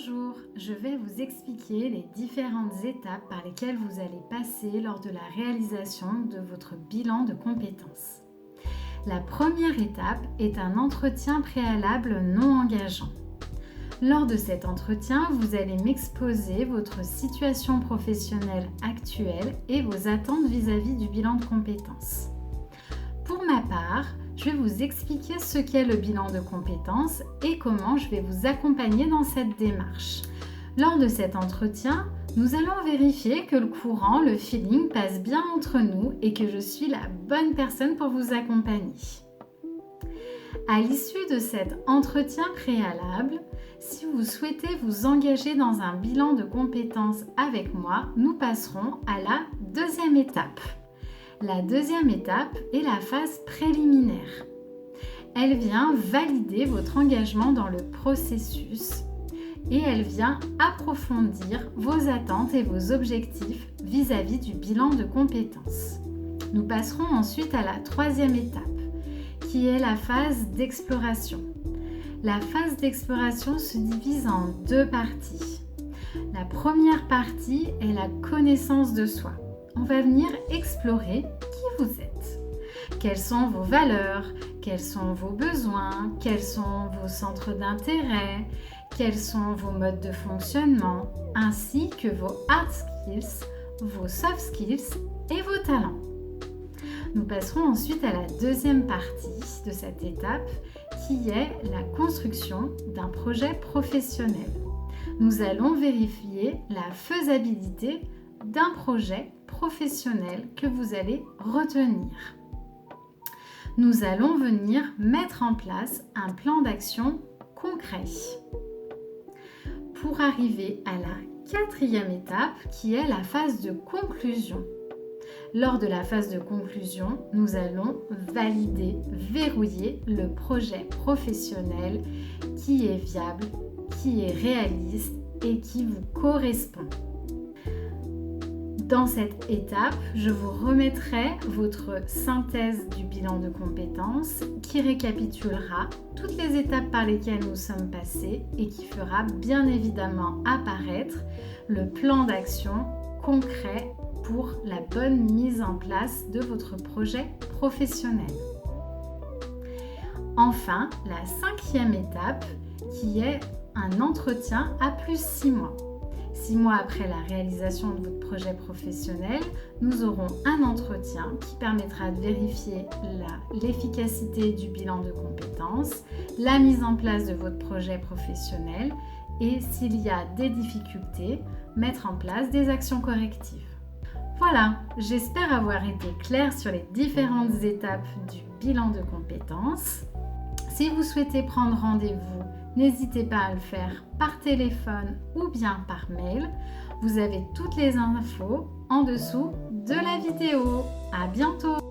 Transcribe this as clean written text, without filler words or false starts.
Bonjour, je vais vous expliquer les différentes étapes par lesquelles vous allez passer lors de la réalisation de votre bilan de compétences. La première étape est un entretien préalable non engageant. Lors de cet entretien, vous allez m'exposer votre situation professionnelle actuelle et vos attentes vis-à-vis du bilan de compétences. Pour ma part, je vais vous expliquer ce qu'est le bilan de compétences et comment je vais vous accompagner dans cette démarche. Lors de cet entretien, nous allons vérifier que le courant, le feeling passe bien entre nous et que je suis la bonne personne pour vous accompagner. À l'issue de cet entretien préalable, si vous souhaitez vous engager dans un bilan de compétences avec moi, nous passerons à la deuxième étape. La deuxième étape est la phase préliminaire. Elle vient valider votre engagement dans le processus et elle vient approfondir vos attentes et vos objectifs vis-à-vis du bilan de compétences. Nous passerons ensuite à la troisième étape, qui est la phase d'exploration. La phase d'exploration se divise en deux parties. La première partie est la connaissance de soi. On va venir explorer qui vous êtes. Quelles sont vos valeurs? Quels sont vos besoins? Quels sont vos centres d'intérêt? Quels sont vos modes de fonctionnement? Ainsi que vos hard skills, vos soft skills et vos talents. Nous passerons ensuite à la deuxième partie de cette étape qui est la construction d'un projet professionnel. Nous allons vérifier la faisabilité d'un projet professionnel que vous allez retenir. Nous allons venir mettre en place un plan d'action concret pour arriver à la quatrième étape qui est la phase de conclusion. Lors de la phase de conclusion, nous allons valider, verrouiller le projet professionnel qui est viable, qui est réaliste et qui vous correspond. Dans cette étape, je vous remettrai votre synthèse du bilan de compétences qui récapitulera toutes les étapes par lesquelles nous sommes passés et qui fera bien évidemment apparaître le plan d'action concret pour la bonne mise en place de votre projet professionnel. Enfin, la cinquième étape qui est un entretien à plus 6 mois. 6 mois après la réalisation de votre projet professionnel, nous aurons un entretien qui permettra de vérifier l'efficacité du bilan de compétences, la mise en place de votre projet professionnel et s'il y a des difficultés, mettre en place des actions correctives. Voilà, j'espère avoir été claire sur les différentes étapes du bilan de compétences. Si vous souhaitez prendre rendez-vous, n'hésitez pas à le faire par téléphone ou bien par mail. Vous avez toutes les infos en dessous de la vidéo. À bientôt!